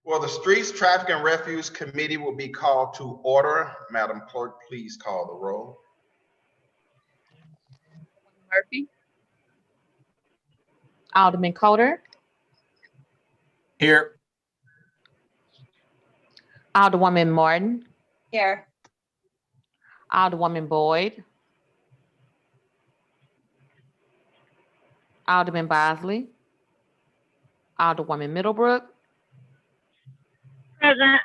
Well, the Streets, Traffic, and Refuse Committee will be called to order. Madam Clerk, please call the roll. Murphy. Alderman Coder. Here. Alderwoman Martin. Here. Alderwoman Boyd. Alderman Bosley. Alderwoman Middlebrook. Present.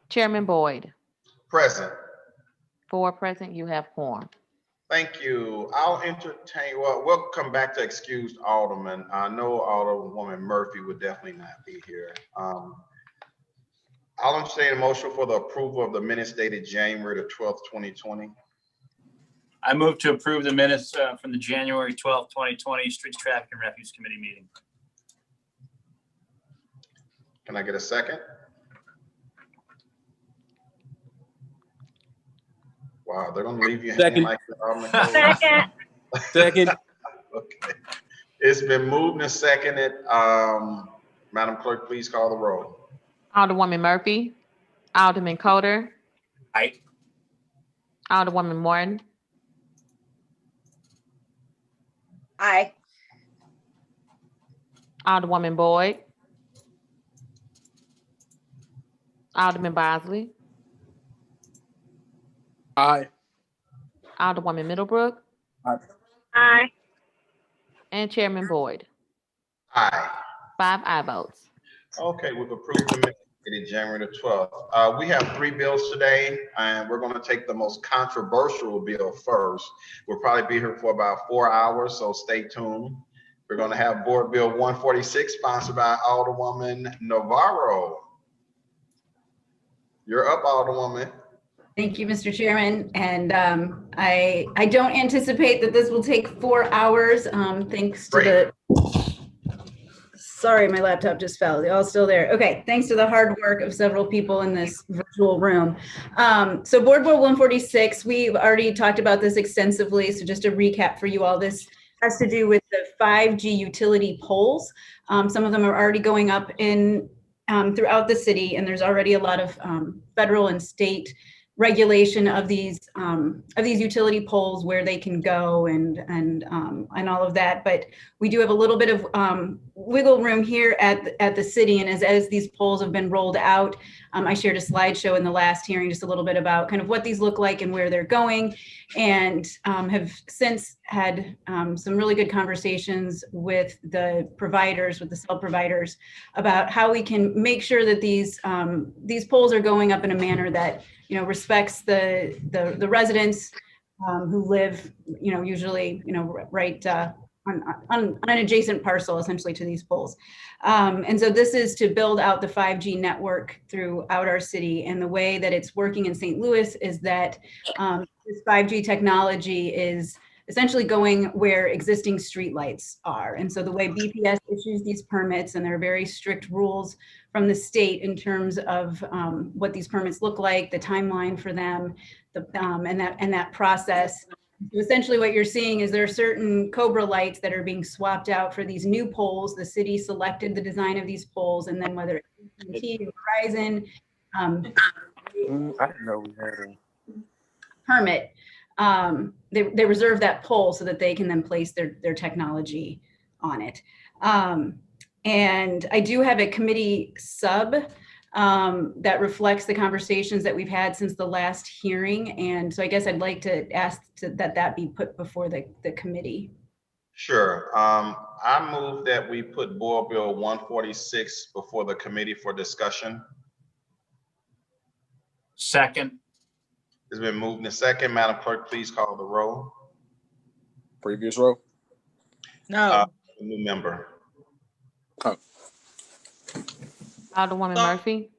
Chairman Boyd. Present. 4 present, you have quorum. Thank you. I'll entertain, well, we'll come back to excused alderman. I know Alderwoman Murphy would definitely not be here. I'll entertain a motion for the approval of the minutes dated January the 12th, 2020. I move to approve the minutes from the January 12th, 2020 Streets, Traffic, and Refuse Committee meeting. Can I get a second? Wow, they're gonna leave you hanging like that. Second. Second. Okay. It's been moved and seconded. Madam Clerk, please call the roll. Alderwoman Murphy. Alderman Coder. Aye. Alderwoman Martin. Aye. Alderwoman Boyd. Alderman Bosley. Aye. Alderwoman Middlebrook. Aye. And Chairman Boyd. Aye. 5 aye votes. Okay, we've approved the minutes dated January the 12th. We have 3 bills today, and we're going to take the most controversial bill first. We'll probably be here for about 4 hours, so stay tuned. We're going to have Board Bill 146, sponsored by Alderwoman Navarro. You're up, Alderwoman. Thank you, Mr. Chairman. And I don't anticipate that this will take 4 hours, thanks to the, sorry, my laptop just fell. Y'all still there? Okay, thanks to the hard work of several people in this virtual room. So Board Bill 146, we've already talked about this extensively. So just a recap for you all, this has to do with the 5G utility poles. Some of them are already going up in throughout the city, and there's already a lot of federal and state regulation of these utility poles, where they can go and all of that. But we do have a little bit of wiggle room here at the city, and as these poles have been rolled out, I shared a slideshow in the last hearing, just a little bit about kind of what these look like and where they're going, and have since had some really good conversations with the providers, with the cell providers, about how we can make sure that these poles are going up in a manner that respects the residents who live, usually, right on an adjacent parcel, essentially, to these poles. And so this is to build out the 5G network throughout our city. And the way that it's working in St. Louis is that this 5G technology is essentially going where existing streetlights are. And so the way BPS issues these permits, and there are very strict rules from the state in terms of what these permits look like, the timeline for them, and that process. So essentially what you're seeing is there are certain Cobra lights that are being swapped out for these new poles. The city selected the design of these poles, and then whether it's AT&T, Verizon, I didn't know we had a permit, they reserve that pole so that they can then place their technology on it. And I do have a committee sub that reflects the conversations that we've had since the last hearing. And so I guess I'd like to ask that be put before the committee. Sure. I move that we put Board Bill 146 before the committee for discussion. Second. It's been moved and second. Madam Clerk, please call the roll. previous row. No. New member. Oh. Alderwoman Murphy.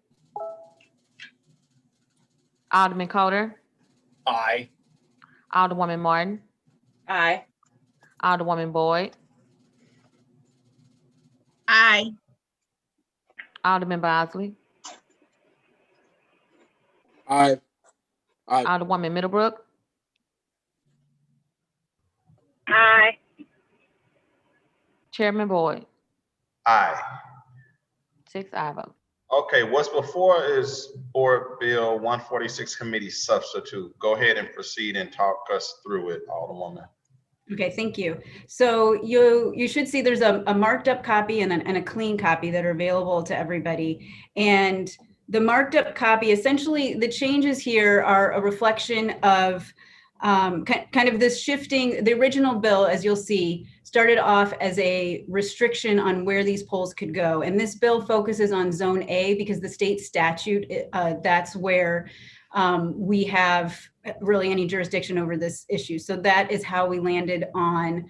Alderman Coder. Aye. Alderwoman Martin. Aye. Alderwoman Boyd. Aye. Alderman Bosley. Aye. Aye. Alderwoman Middlebrook. Aye. Chairman Boyd. Aye. 146, I vote. Okay, what's before is Board Bill 146 Committee Substitute. Go ahead and proceed and talk us through it, Alderwoman. Okay, thank you. So you should see there's a marked up copy and a clean copy that are available to everybody. And the marked up copy, essentially the changes here are a reflection of kind of this shifting. The original bill, as you'll see, started off as a restriction on where these poles could go. And this bill focuses on Zone A because the state statute, that's where we have really any jurisdiction over this issue. So that is how we landed on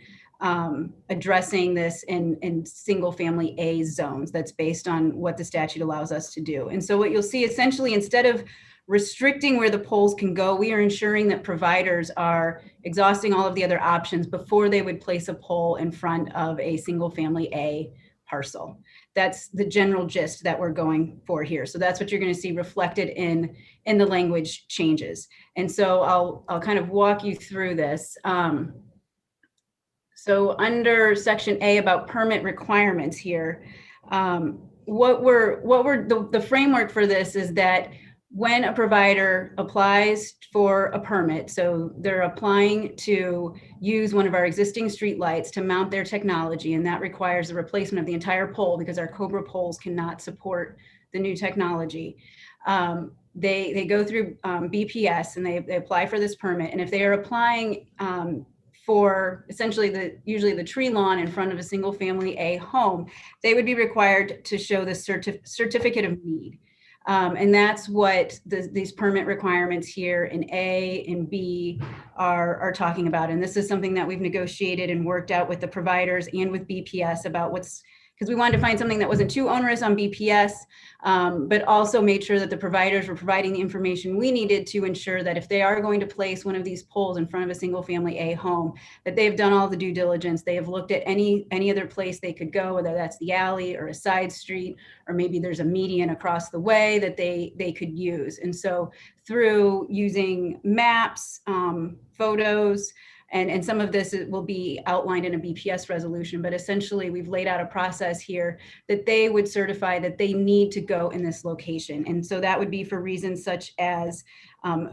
addressing this in single family A zones. That's based on what the statute allows us to do. And so what you'll see essentially, instead of restricting where the poles can go, we are ensuring that providers are exhausting all of the other options before they would place a pole in front of a single family A parcel. That's the general gist that we're going for here. So that's what you're going to see reflected in the language changes. And so I'll kind of walk you through this. So under section A about permit requirements here, the framework for this is that when a provider applies for a permit, so they're applying to use one of our existing street lights to mount their technology, and that requires the replacement of the entire pole because our Cobra poles cannot support the new technology. They go through BPS and they apply for this permit. And if they are applying for essentially usually the tree lawn in front of a single family A home, they would be required to show the certificate of need. And that's what these permit requirements here in A and B are talking about. And this is something that we've negotiated and worked out with the providers and with BPS about because we wanted to find something that wasn't too onerous on BPS, but also made sure that the providers were providing the information we needed to ensure that if they are going to place one of these poles in front of a single family A home, that they've done all the due diligence. They have looked at any other place they could go, whether that's the alley or a side street, or maybe there's a median across the way that they could use. And so through using maps, photos, and some of this will be outlined in a BPS resolution, but essentially we've laid out a process here that they would certify that they need to go in this location. And so that would be for reasons such as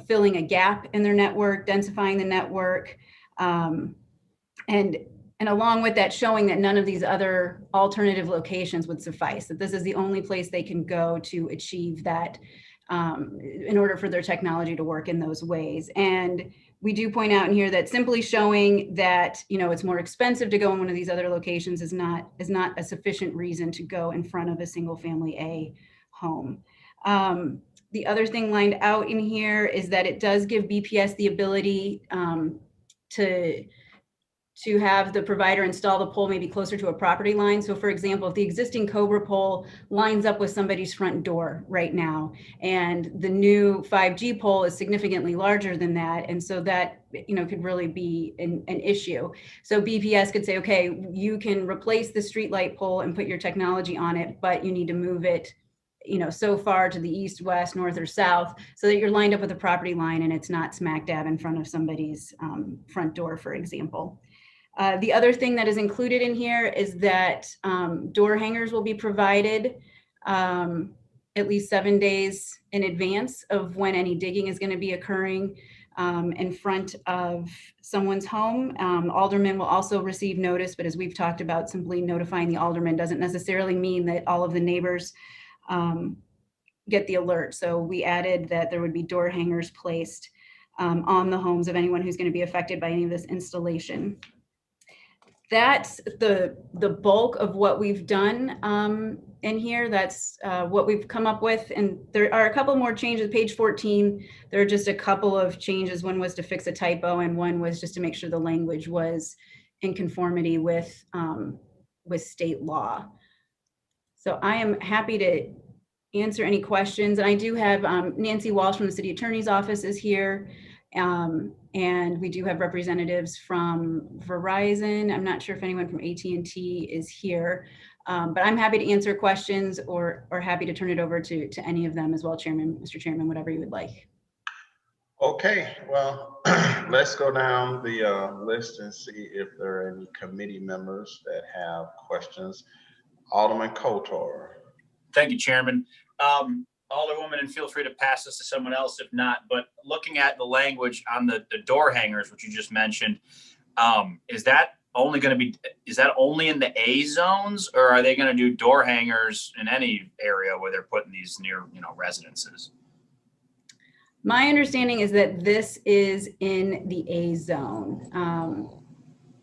filling a gap in their network, densifying the network, and along with that, showing that none of these other alternative locations would suffice, that this is the only place they can go to achieve that in order for their technology to work in those ways. And we do point out in here that simply showing that, it's more expensive to go in one of these other locations is not a sufficient reason to go in front of a single family A home. The other thing lined out in here is that it does give BPS the ability to have the provider install the pole maybe closer to a property line. So for example, if the existing Cobra pole lines up with somebody's front door right now, and the new 5G pole is significantly larger than that, and so that could really be an issue. So BPS could say, okay, you can replace the streetlight pole and put your technology on it, but you need to move it so far to the east, west, north, or south, so that you're lined up with a property line and it's not smack dab in front of somebody's front door, for example. The other thing that is included in here is that door hangers will be provided at least 7 days in advance of when any digging is going to be occurring in front of someone's home. Alderman will also receive notice, but as we've talked about, simply notifying the alderman doesn't necessarily mean that all of the neighbors get the alert. So we added that there would be door hangers placed on the homes of anyone who's going to be affected by any of this installation. That's the bulk of what we've done in here. That's what we've come up with. And there are a couple more changes. Page 14, there are just a couple of changes. One was to fix a typo, and one was just to make sure the language was in conformity with state law. So I am happy to answer any questions. And I do have Nancy Walsh from the City Attorney's Office is here. And we do have representatives from Verizon. I'm not sure if anyone from AT&T is here, but I'm happy to answer questions or happy to turn it over to any of them as well, Mr. Chairman, whatever you would like. Okay, well, let's go down the list and see if there are any committee members that have questions. Alderman Kotor. Thank you, Chairman. Alderwoman, and feel free to pass this to someone else if not, but looking at the language on the door hangers, which you just mentioned, is that only in the A zones, or are they going to do door hangers in any area where they're putting these near, residences? My understanding is that this is in the A zone.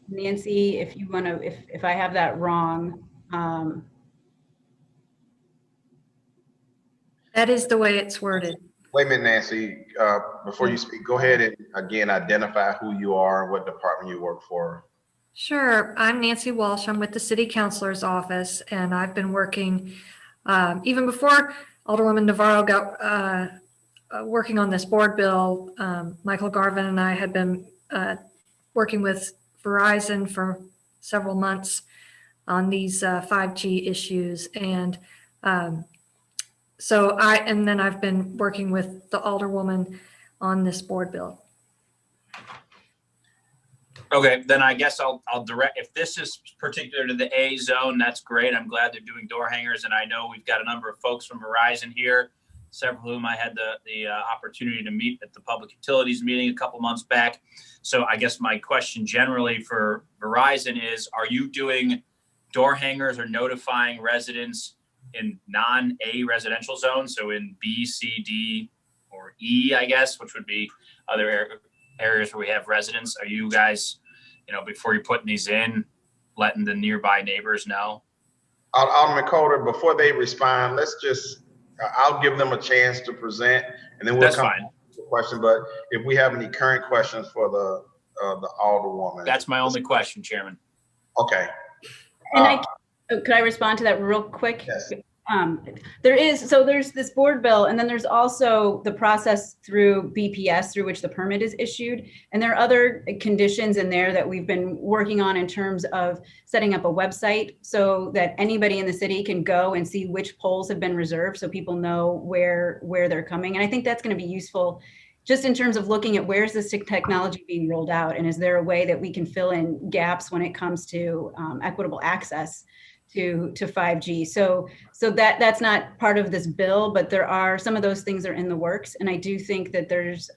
Nancy, if you want to, if I have that wrong. That is the way it's worded. Wait a minute, Nancy, before you speak, go ahead and again, identify who you are and what department you work for. Sure. I'm Nancy Walsh. I'm with the City Councilor's Office, and I've been working, even before Alderwoman Navarro got working on this board bill. Michael Garvin and I had been working with Verizon for several months on these 5G issues. And then I've been working with the Alderwoman on this board bill. Okay, then I guess I'll direct, if this is particular to the A zone, that's great. I'm glad they're doing door hangers. And I know we've got a number of folks from Verizon here, several of whom I had the opportunity to meet at the Public Utilities meeting a couple months back. So I guess my question generally for Verizon is, are you doing door hangers or notifying residents in non-A residential zones? So in B, C, D, or E, I guess, which would be other areas where we have residents. Are you guys, before you're putting these in, letting the nearby neighbors know? Alderman Coder, before they respond, let's just, I'll give them a chance to present, and then we'll come to the question. But if we have any current questions for the Alderwoman. That's my only question, Chairman. Okay. And could I respond to that real quick? Yes. There's this board bill, and then there's also the process through BPS through which the permit is issued. And there are other conditions in there that we've been working on in terms of setting up a website so that anybody in the city can go and see which poles have been reserved so people know where they're coming. And I think that's going to be useful just in terms of looking at where's this technology being rolled out, and is there a way that we can fill in gaps when it comes to equitable access to 5G. So that's not part of this bill, but there are some of those things are in the works. And I do think that there's,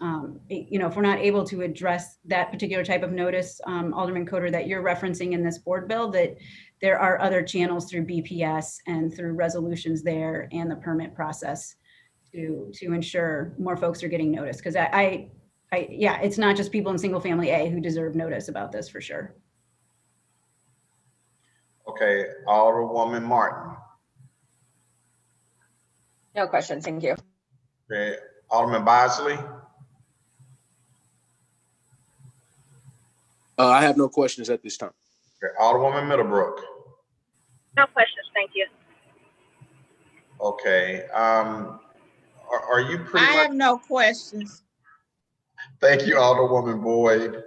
if we're not able to address that particular type of notice, Alderman Coder, that you're referencing in this board bill, that there are other channels through BPS and through resolutions there and the permit process to ensure more folks are getting notice. Because it's not just people in single family A who deserve notice about this for sure. Okay, Alderwoman Martin. No questions, thank you. Okay, Alderman Bosley. I have no questions at this time. Okay, Alderwoman Middlebrook. No questions, thank you. Okay, are you pretty I much? have no questions. Thank you, Alderwoman Boyd.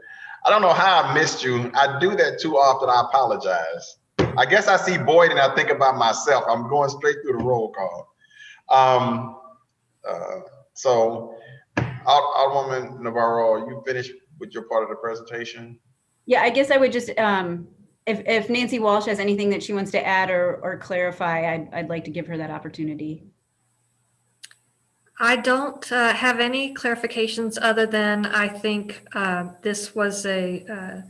I don't know how I missed you. I do that too often. I apologize. I guess I see Boyd and I think about myself. I'm going straight through the roll call. So, Alderwoman Navarro, are you finished with your part of the presentation? Yeah, I guess I would just, if Nancy Walsh has anything that she wants to add or clarify, I'd like to give her that opportunity. I don't have any clarifications other than I think this was a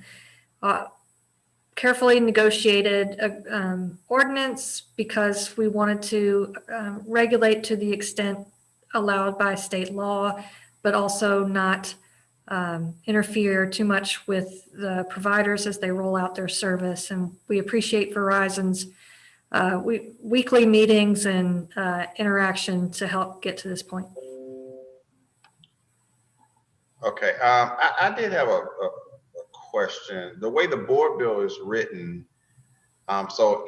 carefully negotiated ordinance because we wanted to regulate to the extent allowed by state law, but also not interfere too much with the providers as they roll out their service. And we appreciate Verizon's weekly meetings and interaction to help get to this point. Okay, I did have a question. The way the board bill is written, so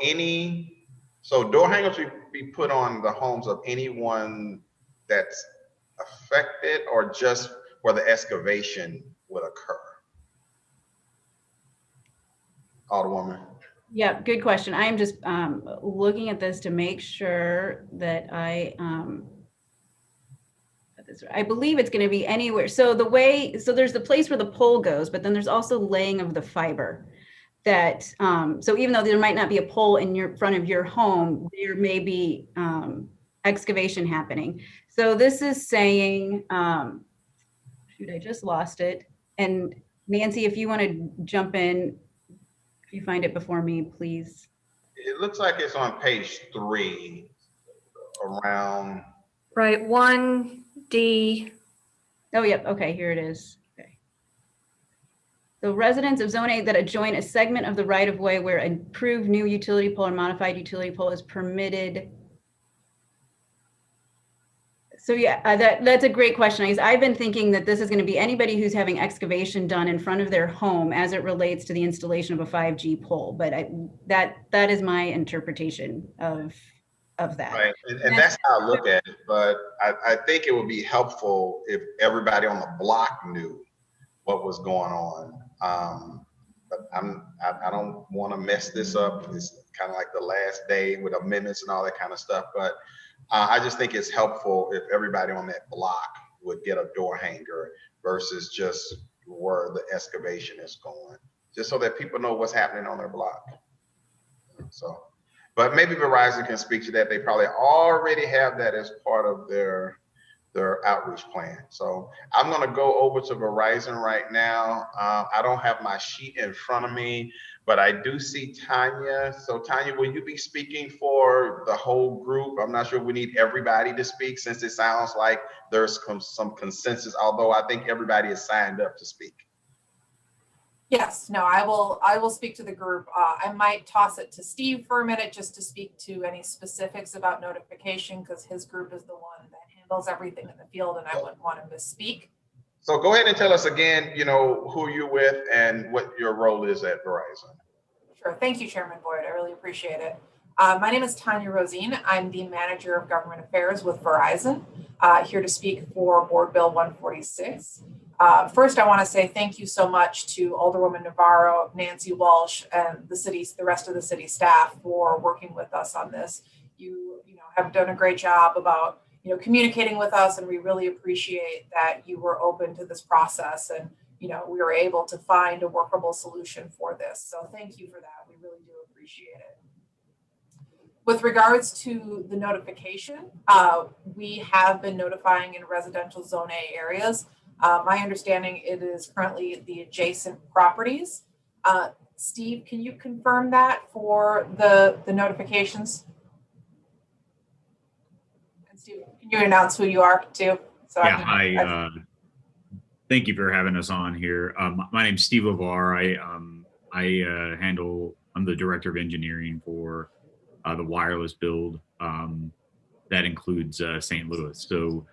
door hangers will be put on the homes of anyone that's affected, or just where the excavation would occur? Alderwoman. Yeah, good question. I am just looking at this to make sure that I believe it's going to be anywhere. So there's the place where the pole goes, but then there's also laying of the fiber. that, so even though there might not be a pole in your front of your home, there may be excavation happening. So this is saying, shoot, I just lost it. And Nancy, if you want to jump in, if you find it before me, please. It looks like it's on page 3 around. Right, 1D. Oh, yep. Okay, here it is. Okay. So residents of Zone A that adjoin a segment of the right of way where improved new utility pole or modified utility pole is permitted. So yeah, that's a great question. I've been thinking that this is going to be anybody who's having excavation done in front of their home as it relates to the installation of a 5G pole. But that is my interpretation of that. Right, and that's how I look at it. But I think it would be helpful if everybody on the block knew what was going on. But I don't want to mess this up. It's kind of like the last day with amendments and all that kind of stuff. But I just think it's helpful if everybody on that block would get a door hanger versus just where the excavation is going, just so that people know what's happening on their block. So, but maybe Verizon can speak to that. They probably already have that as part of their outreach plan. So I'm going to go over to Verizon right now. I don't have my sheet in front of me, but I do see Tanya. So Tanya, will you be speaking for the whole group? I'm not sure we need everybody to speak, since it sounds like there's some consensus, although I think everybody is signed up to speak. Yes, no, I will speak to the group. I might toss it to Steve for a minute just to speak to any specifics about notification, because his group is the one that handles everything in the field, and I wouldn't want to misspeak. So go ahead and tell us again, who you're with and what your role is at Verizon. Sure. Thank you, Chairman Boyd. I really appreciate it. My name is Tanya Rosine. I'm the Manager of Government Affairs with Verizon, here to speak for Board Bill 146. First, I want to say thank you so much to Alderwoman Navarro, Nancy Walsh, and the rest of the city staff for working with us on this. You have done a great job about communicating with us, and we really appreciate that you were open to this process, and we were able to find a workable solution for this. So thank you for that. We really do appreciate it. With regards to the notification, we have been notifying in residential Zone A areas. My understanding, it is currently the adjacent properties. Steve, can you confirm that for the notifications? And Steve, can you announce who you are too? So yeah, hi. Thank you for having us on here. My name's Steve LeVar. I'm the Director of Engineering for the wireless build. That includes St. Louis. So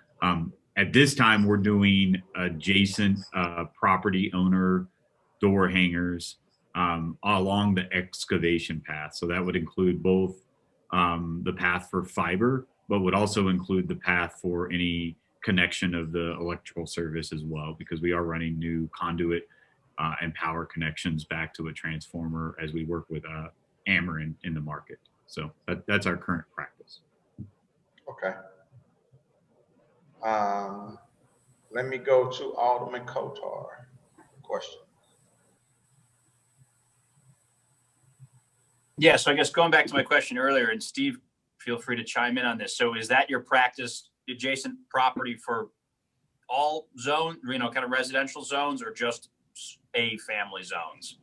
at this time, we're doing adjacent property owner door hangers along the excavation path. So that would include both the path for fiber, but would also include the path for any connection of the electrical service as well, because we are running new conduit and power connections back to a transformer as we work with Ameren in the market. So that's our current practice. Okay. Let me go to Alderman Kotar. Question. Yeah, so I guess going back to my question earlier, and Steve, feel free to chime in on this. So is that your practice, adjacent property for all zone, kind of residential zones, or just A family zones?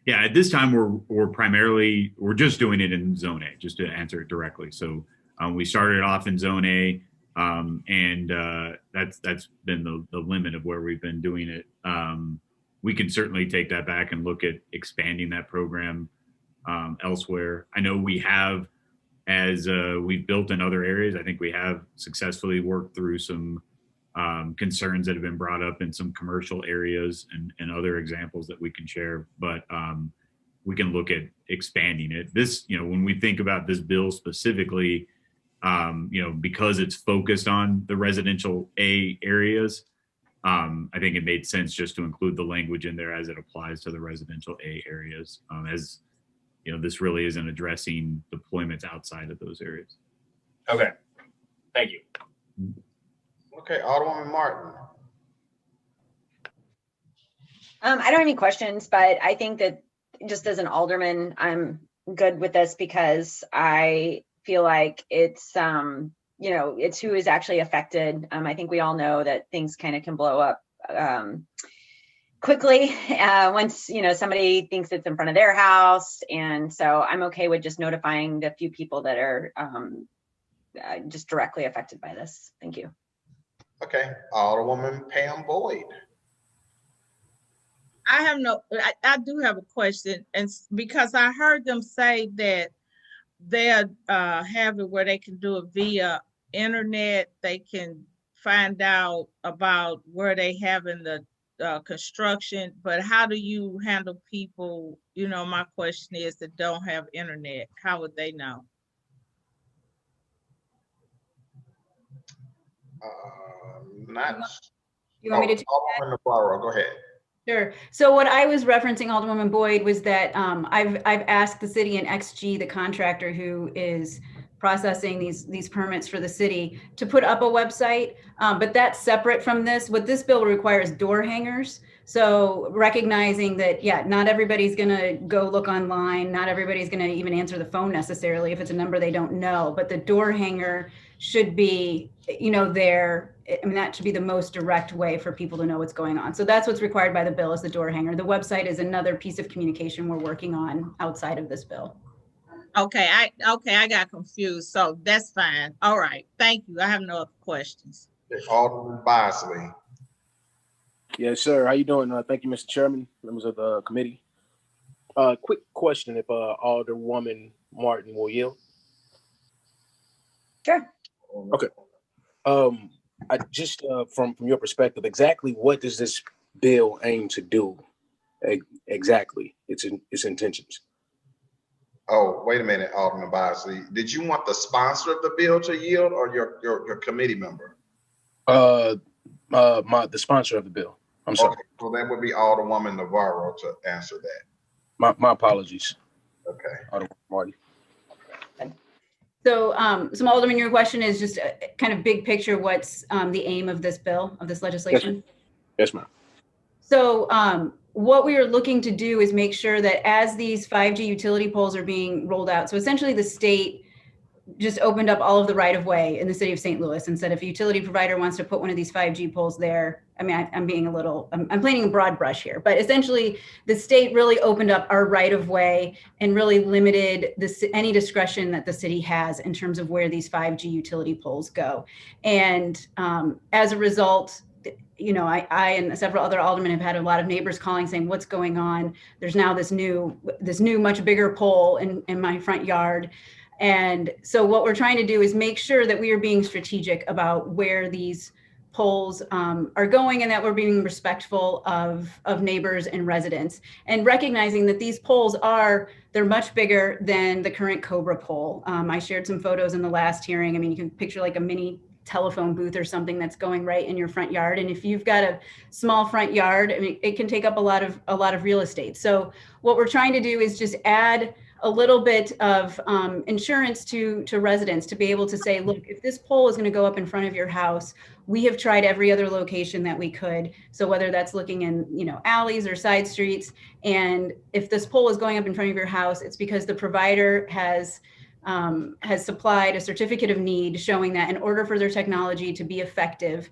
Yeah, at this time we're just doing it in Zone A, just to answer it directly. So we started off in Zone A, and that's been the limit of where we've been doing it. We can certainly take that back and look at expanding that program elsewhere. I know we have, as we've built in other areas, I think we have successfully worked through some concerns that have been brought up in some commercial areas and other examples that we can share, but we can look at expanding it. This, when we think about this bill specifically, because it's focused on the residential A areas, I think it made sense just to include the language in there as it applies to the residential A areas, as this really isn't addressing deployments outside of those areas. Okay, thank you. Okay, Alderwoman Martin. I don't have any questions, but I think that just as an alderman, I'm good with this because I feel like it's, it's who is actually affected. I think we all know that things kind of can blow up quickly once, somebody thinks it's in front of their house. And so I'm okay with just notifying the few people that are just directly affected by this. Thank you. Okay, Alderwoman Pam Boyd. I do have a question, and because I heard them say that they'll have it where they can do it via internet. They can find out about where they having the construction, but how do you handle people? My question is that don't have internet. How would they know? You want me to take Alderman Navarro, go ahead. Sure. So what I was referencing, Alderwoman Boyd, was that I've asked the city and XG, the contractor who is processing these permits for the city, to put up a website, but that's separate from this. What this bill requires door hangers. So recognizing that, yeah, not everybody's going to go look online. Not everybody's going to even answer the phone necessarily if it's a number they don't know. But the door hanger should be, there. I mean, that should be the most direct way for people to know what's going on. So that's what's required by the bill, is the door hanger. The website is another piece of communication we're working on outside of this bill. Okay, I got confused. So that's fine. All right. Thank you. I have no other questions. Alderman Bosley. Yes, sir. How you doing? Thank you, Mr. Chairman, members of the committee. Quick question, if Alderwoman Martin will yield. Sure. Okay. I just from your perspective, exactly what does this bill aim to do? Exactly, its intentions. Oh, wait a minute, Alderman Bosley. Did you want the sponsor of the bill to yield, or your committee member? The sponsor of the bill. I'm sorry. Okay, well, that would be Alderwoman Navarro to answer that. My apologies. Okay. Alderwoman Marty. So, Alderman, your question is just kind of big picture. What's the aim of this bill, of this legislation? Yes, ma'am. So, what we are looking to do is make sure that as these 5G utility poles are being rolled out, so essentially the state just opened up all of the right of way in the city of St. Louis and said if a utility provider wants to put one of these 5G poles there, I mean, I'm being I'm painting a broad brush here, but essentially the state really opened up our right of way and really limited any discretion that the city has in terms of where these 5G utility poles go. And as a result, I and several other aldermen have had a lot of neighbors calling saying, what's going on? There's now this new, much bigger pole in my front yard. And so what we're trying to do is make sure that we are being strategic about where these poles are going, and that we're being respectful of neighbors and residents, and recognizing that these poles they're much bigger than the current Cobra pole. I shared some photos in the last hearing. I mean, you can picture like a mini telephone booth or something that's going right in your front yard. And if you've got a small front yard, I mean, it can take up a lot of real estate. So what we're trying to do is just add a little bit of insurance to residents to be able to say, look, if this pole is going to go up in front of your house, we have tried every other location that we could. So whether that's looking in, alleys or side streets, and if this pole is going up in front of your house, it's because the provider has supplied a certificate of need showing that in order for their technology to be effective,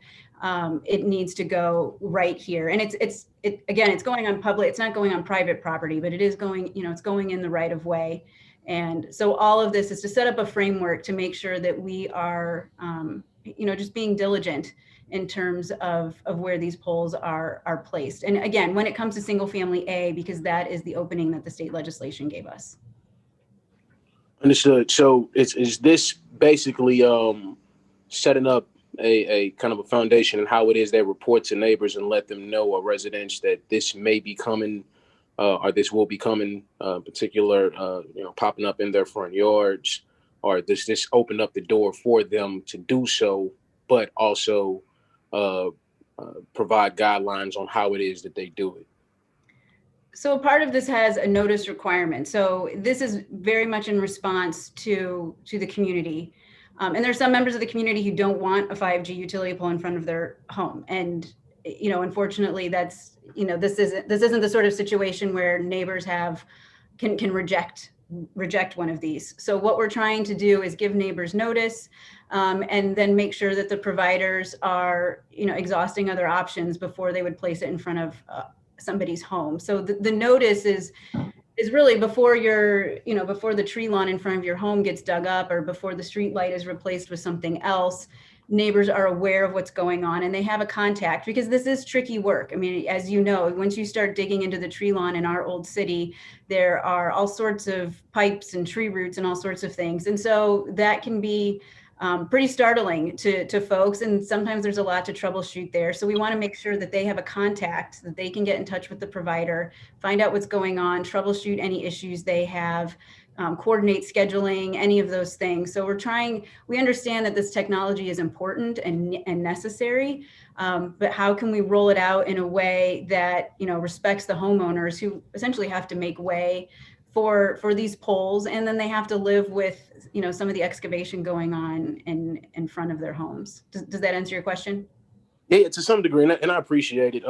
it needs to go right here. And it's going on public, it's not going on private property, but it is going, it's going in the right of way. And so all of this is to set up a framework to make sure that we are, just being diligent in terms of where these poles are placed. And again, when it comes to single family A, because that is the opening that the state legislation gave us. Understood. So is this basically setting up a kind of a foundation and how it is they report to neighbors and let them know, or residents, that this may be coming or this will be coming, particular, popping up in their front yards, or does this open up the door for them to do so, but also provide guidelines on how it is that they do it? So part of this has a notice requirement. So this is very much in response to the community. And there's some members of the community who don't want a 5G utility pole in front of their home. And, you know, unfortunately, that's, you know, this isn't the sort of situation where neighbors can reject one of these. So what we're trying to do is give neighbors notice, and then make sure that the providers are, you know, exhausting other options before they would place it in front of somebody's home. So the notice is really before before the tree lawn in front of your home gets dug up, or before the street light is replaced with something else. Neighbors are aware of what's going on and they have a contact, because this is tricky work. I mean, as you know, once you start digging into the tree lawn in our old city, there are all sorts of pipes and tree roots and all sorts of things. And so that can be pretty startling to folks. And sometimes there's a lot to troubleshoot there. So we want to make sure that they have a contact, that they can get in touch with the provider, find out what's going on, troubleshoot any issues they have, coordinate scheduling, any of those things. So we understand that this technology is important and necessary, but how can we roll it out in a way that, you know, respects the homeowners who essentially have to make way for these poles, and then they have to live with, you know, some of the excavation going on in front of their homes. Does that answer your question? Yeah, to some degree, and I appreciate it.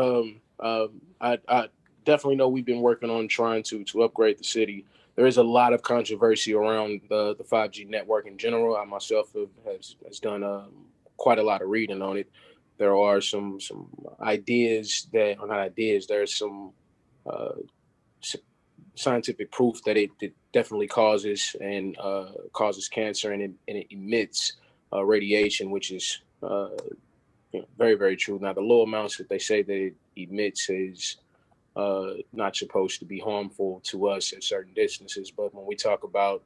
I definitely know we've been working on trying to upgrade the city. There is a lot of controversy around the 5G network in general. I myself has done quite a lot of reading on it. There are some ideas that, or not ideas, there's some scientific proof that it definitely causes cancer, and it emits radiation, which is very, very true. Now, the low amounts that they say that it emits is not supposed to be harmful to us at certain distances. But when we talk about,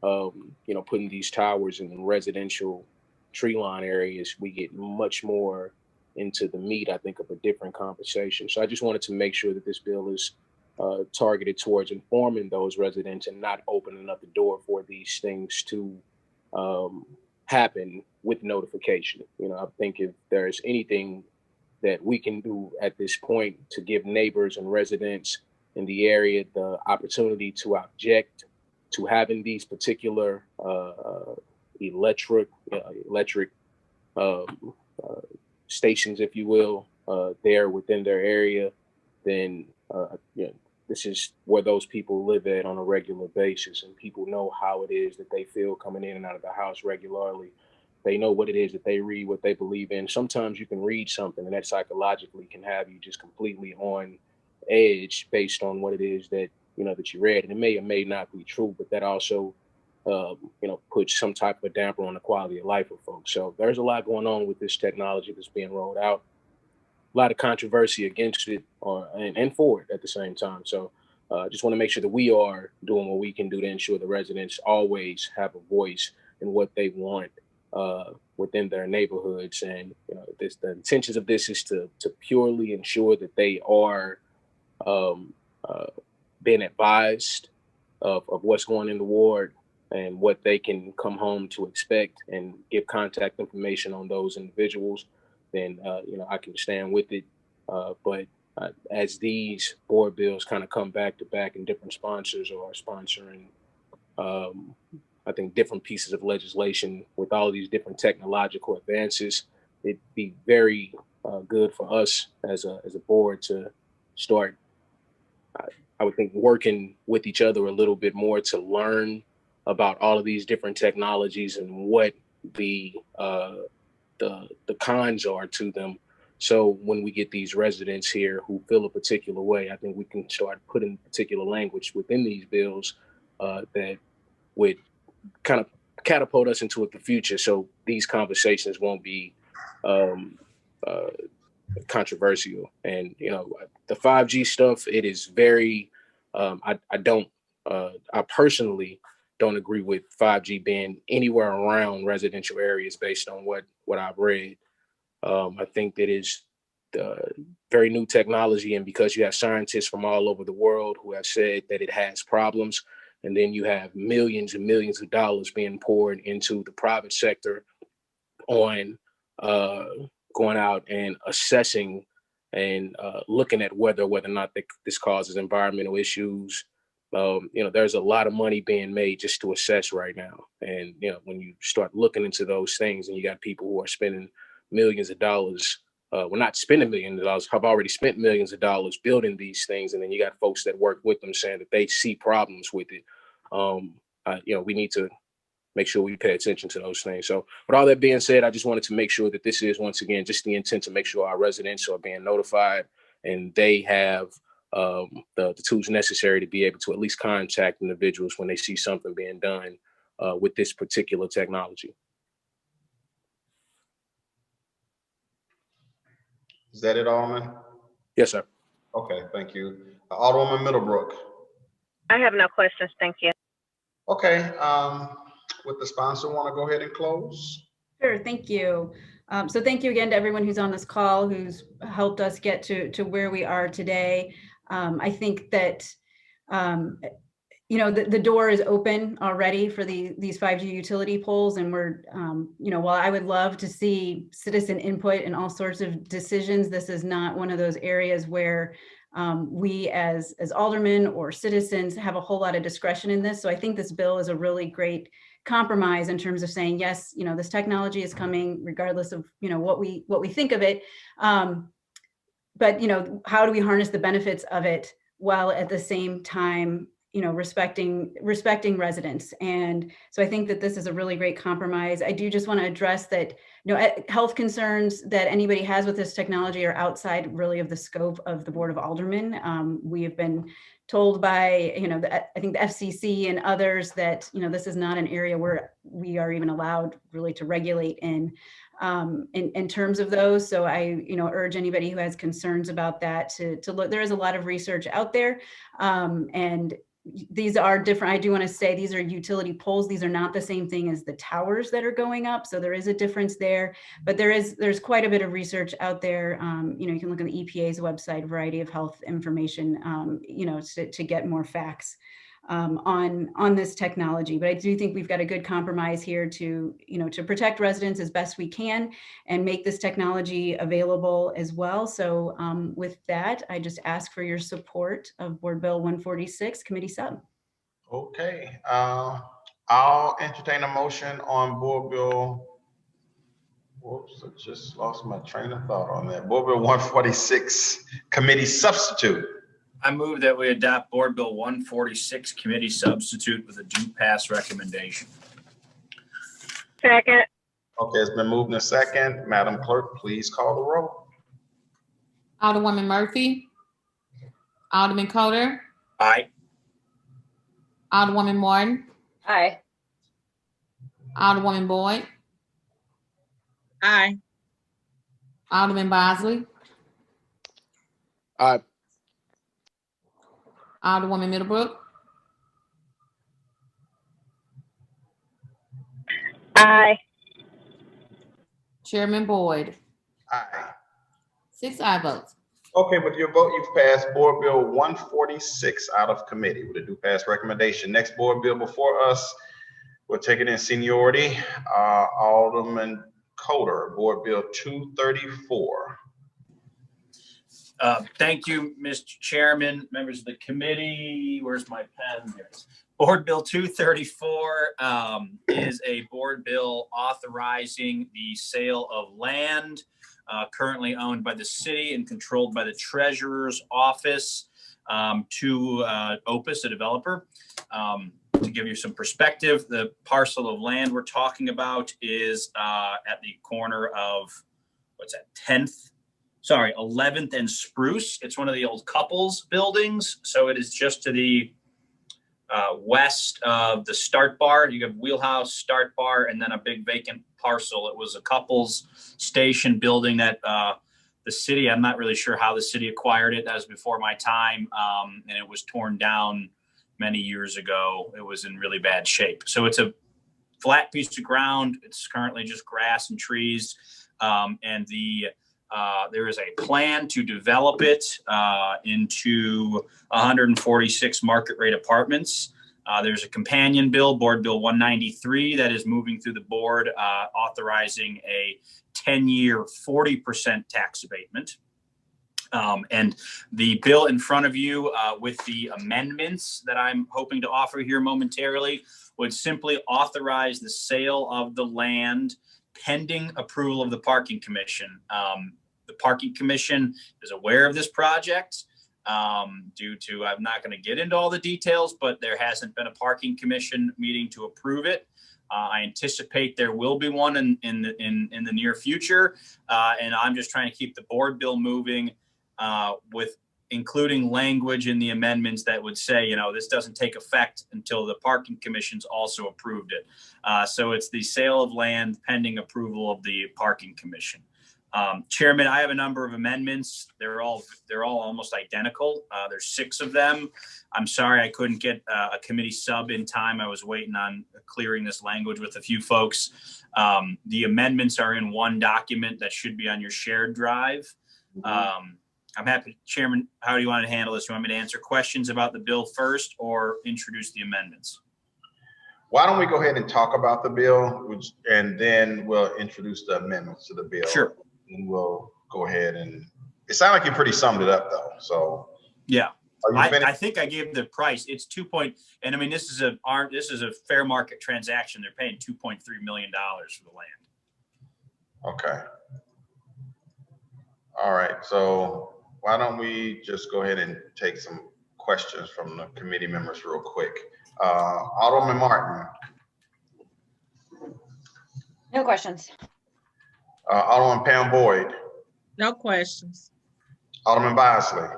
putting these towers in residential tree line areas, we get much more into the meat, I think, of a different conversation. So I just wanted to make sure that this bill is targeted towards informing those residents and not opening up the door for these things to happen with notification. You know, I think if there's anything that we can do at this point to give neighbors and residents in the area the opportunity to object to having these particular electric stations, if you will, there within their area, then this is where those people live at on a regular basis, and people know how it is that they feel coming in and out of the house regularly. They know what it is that they read, what they believe in. Sometimes you can read something and that psychologically can have you just completely on edge based on what it is that, that you read. And it may or may not be true, but that also, puts some type of a damper on the quality of life of folks. So there's a lot going on with this technology that's being rolled out. A lot of controversy against it and for it at the same time. So just want to make sure that we are doing what we can do to ensure the residents always have a voice in what they want within their neighborhoods. And the intentions of this is to purely ensure that they are being advised of what's going in the ward and what they can come home to expect, and give contact information on those individuals. Then I can stand with it. But as these board bills kind of come back to back and different sponsors are sponsoring, I think, different pieces of legislation with all of these different technological advances, it'd be very good for us as a board to start, I would think, working with each other a little bit more to learn about all of these different technologies and what the cons are to them. So when we get these residents here who feel a particular way, I think we can start putting particular language within these bills that would kind of catapult us into the future. So these conversations won't be controversial. And, the 5G stuff, it is very, I personally don't agree with 5G being anywhere around residential areas based on what I've read. I think that is very new technology, and because you have scientists from all over the world who have said that it has problems, and then you have millions and millions of dollars being poured into the private sector on going out and assessing and looking at whether or not this causes environmental issues. There's a lot of money being made just to assess right now. And, when you start looking into those things and you got people who are spending millions of dollars we're not spending millions of dollars, have already spent millions of dollars building these things. And then you got folks that work with them saying that they see problems with it. We need to make sure we pay attention to those things. So with all that being said, I just wanted to make sure that this is, once again, just the intent to make sure our residents are being notified and they have the tools necessary to be able to at least contact individuals when they see something being done with this particular technology. Is that it, Alderman? Yes, sir. Okay, thank you. Alderwoman Middlebrook. I have no questions. Thank you. Okay, would the sponsor want to go ahead and close? Sure, thank you. So thank you again to everyone who's on this call, who's helped us get to where we are today. I think that, the door is open already for these 5G utility poles. And we're, while I would love to see citizen input in all sorts of decisions, this is not one of those areas where we as aldermen or citizens have a whole lot of discretion in this. So I think this bill is a really great compromise in terms of saying, yes, this technology is coming regardless of, what we think of it. But, how do we harness the benefits of it while at the same time, respecting residents? And so I think that this is a really great compromise. I do just want to address that, health concerns that anybody has with this technology are outside really of the scope of the Board of Aldermen. We have been told by, I think the FCC and others that, this is not an area where we are even allowed really to regulate in terms of those. So I, urge anybody who has concerns about that to look. There is a lot of research out there, and these are different. I do want to say these are utility poles. These are not the same thing as the towers that are going up. So there is a difference there, but there's quite a bit of research out there. You can look on the EPA's website, variety of health information, to get more facts on this technology. But I do think we've got a good compromise here to protect residents as best we can and make this technology available as well. So with that, I just ask for your support of Board Bill 146 Committee Sub. Okay, I'll entertain a motion on Board Bill. Whoops, I just lost my train of thought on that. Board Bill 146 Committee Substitute. I move that we adopt Board Bill 146 Committee Substitute with a due pass recommendation. Second. Okay, it's been moved in a second. Madam Clerk, please call the roll. Alderwoman Murphy. Alderman Coder. Aye. Alderwoman Martin. Aye. Alderwoman Boyd. Aye. Alderman Bosley. Aye. Alderwoman Middlebrook. Aye. Chairman Boyd. Aye. 6 aye votes. Okay, with your vote, you've passed Board Bill 146 out of committee with a due pass recommendation. Next board bill before us, we'll take it in seniority. Alderman Coder, Board Bill 234. Thank you, Mr. Chairman, members of the committee. Where's my pen? There it is. Board Bill 234 is a board bill authorizing the sale of land currently owned by the city and controlled by the treasurer's office to Opus, a developer. To give you some perspective, the parcel of land we're talking about is at the corner of, 11th and Spruce. It's one of the old Couples buildings. So it is just to the west of the Start Bar. You have Wheelhouse, Start Bar, and then a big vacant parcel. It was a Couples station building that the city, I'm not really sure how the city acquired it. That was before my time. And it was torn down many years ago. It was in really bad shape. So it's a flat piece of ground. It's currently just grass and trees. And there is a plan to develop it into 146 market rate apartments. There's a companion bill, Board Bill 193, that is moving through the board, authorizing a 10-year 40% tax abatement. And the bill in front of you with the amendments that I'm hoping to offer here momentarily would simply authorize the sale of the land pending approval of the Parking Commission. The Parking Commission is aware of this project. Due to, I'm not going to get into all the details, but there hasn't been a Parking Commission meeting to approve it. I anticipate there will be one in the near future, and I'm just trying to keep the board bill moving with including language in the amendments that would say, this doesn't take effect until the Parking Commission's also approved it. So it's the sale of land pending approval of the Parking Commission. Chairman, I have a number of amendments. They're all almost identical. There's 6 of them. I'm sorry I couldn't get a committee sub in time. I was waiting on clearing this language with a few folks. The amendments are in one document that should be on your shared drive. I'm happy, Chairman, how do you want to handle this? You want me to answer questions about the bill first or introduce the amendments? Why don't we go ahead and talk about the bill, and then we'll introduce the amendments to the bill. Sure. And we'll go ahead and, it sounded like you pretty summed it up though, so. Yeah, Are you finished? I think I gave the price. It's and I mean, this is a fair market transaction. They're paying $2.3 million for the land. Okay. All right, so why don't we just go ahead and take some questions from the committee members real quick. Alderman Martin. No questions. Alderman Pam Boyd. No questions. Alderman Bosley.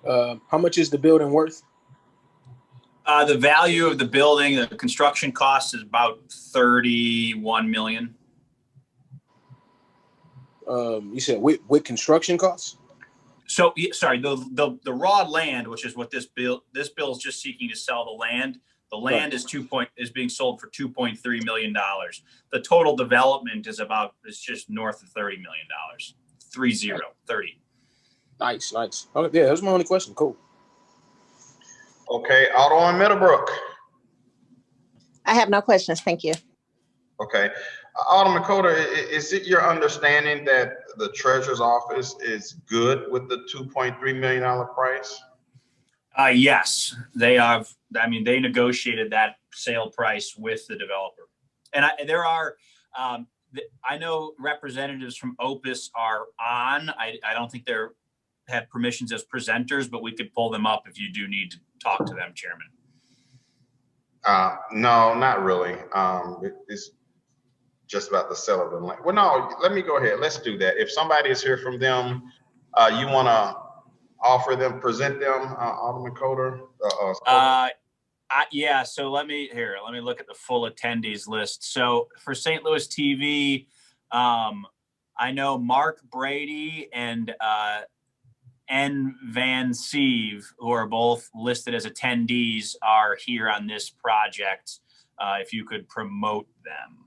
How much is the building worth? The value of the building, the construction cost is about $31 million. You said with construction costs? So sorry, the raw land, which is what this bill is just seeking to sell the land. The land is being sold for $2.3 million. The total development is just north of $30 million. 30. Nice. Okay, yeah, that was my only question. Cool. Okay, Alderman Middlebrook. I have no questions. Thank you. Okay, Alderman Coder, is it your understanding that the treasurer's office is good with the $2.3 million price? Yes, they have. I mean, they negotiated that sale price with the developer, and I know representatives from Opus are on. I don't think they're have permissions as presenters, but we could pull them up if you do need to talk to them, Chairman. No, not really. It's just about the sale of the land. Well, no, let me go ahead. Let's do that. If somebody is here from them, you want to offer them, present them, Alderman Coder? Yeah, so let me look at the full attendees list. So for St. Louis TV, I know Mark Brady and N. Van Sieve, who are both listed as attendees, are here on this project. If you could promote them.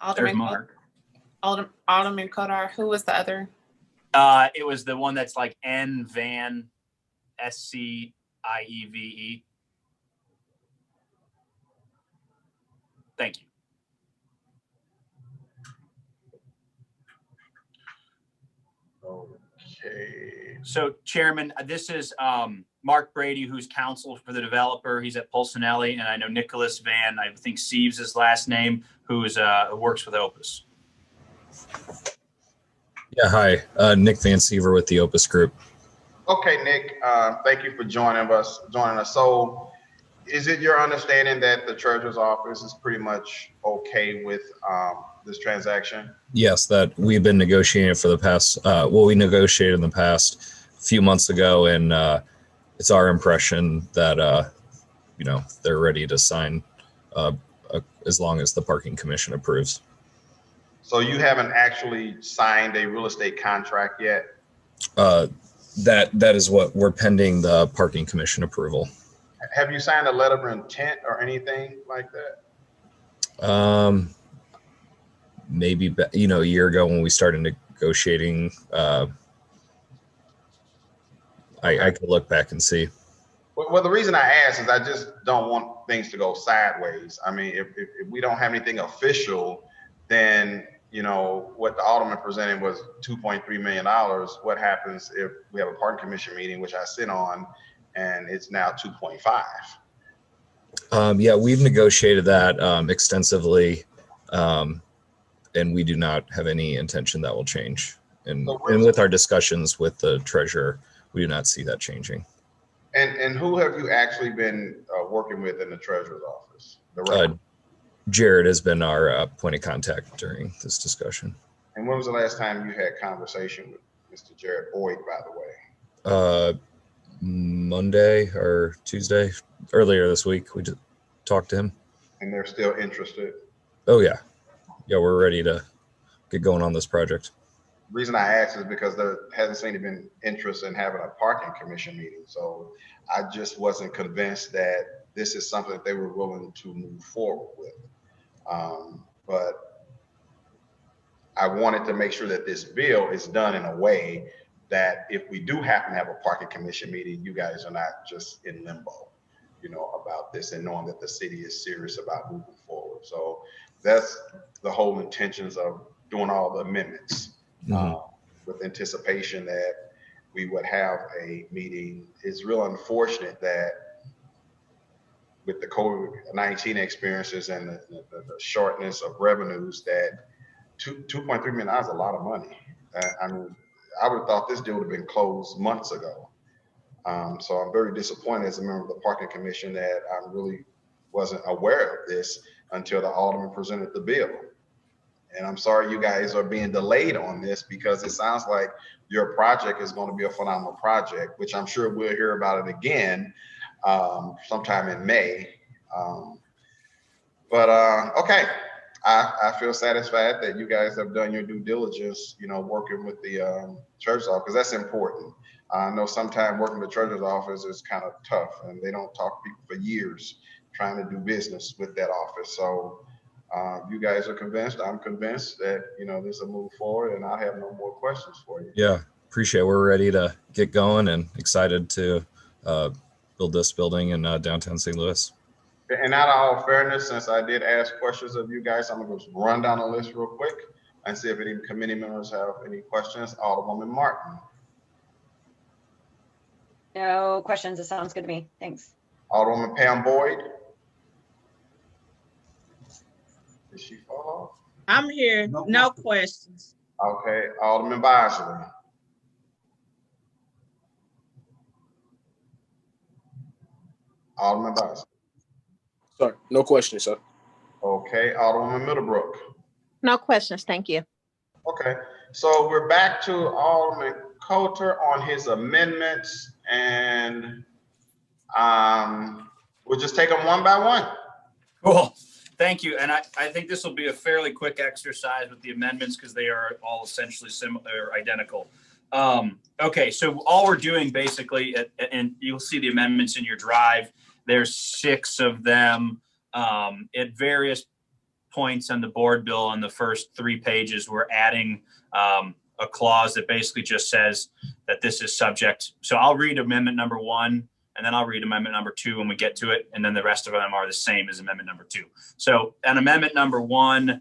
Alderman, Mark. Alderman Kodar. Who was the other? It was the one that's like N Van SCIEVE. Thank you. Okay. So, Chairman, this is Mark Brady, who's counsel for the developer. He's at Pulcinelli, and I know Nicholas Van, I think Sieves his last name, who works with Opus. Yeah, hi, Nick Van Siever with the Opus Group. Okay, Nick, thank you for joining us. So is it your understanding that the treasurer's office is pretty much okay with this transaction? Yes, that we've been negotiating for the past, we negotiated in the past few months ago, and it's our impression that, they're ready to sign as long as the Parking Commission approves. So you haven't actually signed a real estate contract yet? That is what we're pending the Parking Commission approval. Have you signed a letter of intent or anything like that? Maybe, a year ago when we started negotiating, I could look back and see. Well, the reason I ask is I just don't want things to go sideways. I mean, if we don't have anything official, then you know, what the Alderman presented was $2.3 million. What happens if we have a parking commission meeting, which I sit on, and it's now 2.5? Yeah, we've negotiated that extensively, and we do not have any intention that will change. And with our discussions with the treasurer, we do not see that changing. And who have you actually been working with in the treasurer's office? Jared has been our point of contact during this discussion. And when was the last time you had conversation with Mr. Jared Boyd, by the way? Monday or Tuesday, earlier this week, we just talked to him. And they're still interested? Oh, yeah. Yeah, we're ready to get going on this project. The reason I asked is because there hasn't seemed to been interest in having a parking commission meeting. So I just wasn't convinced that this is something that they were willing to move forward with. But I wanted to make sure that this bill is done in a way that if we do happen to have a parking commission meeting, you guys are not just in limbo, you know, about this, and knowing that the city is serious about moving forward. So that's the whole intentions of doing all the amendments. With anticipation that we would have a meeting. It's real unfortunate that with the COVID-19 experiences and the shortness of revenues, that $2.3 million is a lot of money. I mean, I would have thought this deal would have been closed months ago. So I'm very disappointed as a member of the parking commission that I really wasn't aware of this until the Alderman presented the bill. And I'm sorry you guys are being delayed on this, because it sounds like your project is going to be a phenomenal project, which I'm sure we'll hear about it again sometime in May. Okay, I feel satisfied that you guys have done your due diligence, you know, working with the treasurer's office, because that's important. I know sometimes working with the treasurer's office is kind of tough, and they don't talk to people for years trying to do business with that office. So you guys are convinced, I'm convinced that, you know, this will move forward, and I have no more questions for you. Yeah, appreciate it. We're ready to get going and excited to build this building in downtown St. Louis. And out of all fairness, since I did ask questions of you guys, I'm going to run down the list real quick and see if any committee members have any questions. Alderwoman Martin. No questions. It sounds good to me. Thanks. Alderwoman Pam Boyd. Did she fall off? I'm here. No questions. Okay. Alderman Bosley. Alderman Bosley. Sorry, no questions, sir. Okay. Alderwoman Middlebrook. No questions, thank you. Okay. So we're back to Alderman Coulter on his amendments, and we'll just take them one by one. Cool. Thank you. And I think this will be a fairly quick exercise with the amendments, because they are all essentially similar, identical. Okay, so all we're doing basically, and you'll see the amendments in your drive, there's 6 of them at various points on the board bill. On the first 3 pages, we're adding a clause that basically just says that this is subject. So I'll read amendment number 1, and then I'll read amendment number 2 when we get to it. And then the rest of them are the same as amendment number 2. So on amendment number 1,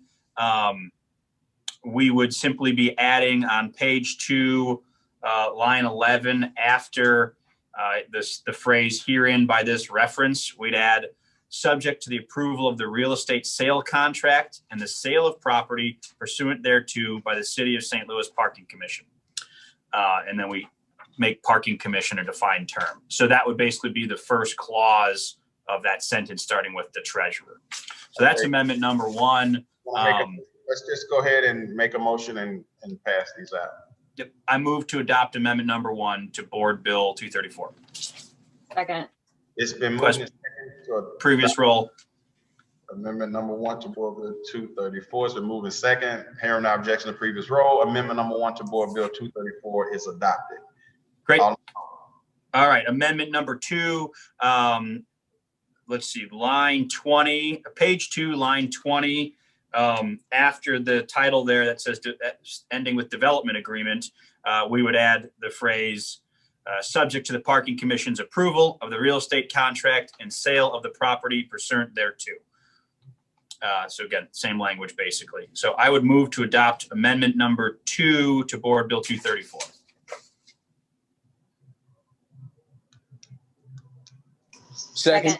we would simply be adding on page 2, line 11, after the phrase "herein by this reference," we'd add "subject to the approval of the real estate sale contract and the sale of property pursuant thereto by the City of St. Louis Parking Commission." And then we make parking commission a defined term. So that would basically be the first clause of that sentence, starting with the treasurer. So that's amendment number 1. Let's just go ahead and make a motion and pass these out. Yep. I move to adopt amendment number 1 to Board Bill 234. Second. It's been moved to previous roll. Amendment number 1 to Board Bill 234 has been moved in second. Hearing no objection to previous roll, amendment number 1 to Board Bill 234 is adopted. Great. All right. Amendment number 2. Let's see. Line 20, page 2, line 20. After the title there that says ending with development agreement, we would add the phrase subject to the Parking Commission's approval of the real estate contract and sale of the property pursuant thereto. So again, same language basically. So I would move to adopt amendment number 2 to Board Bill 234. Second.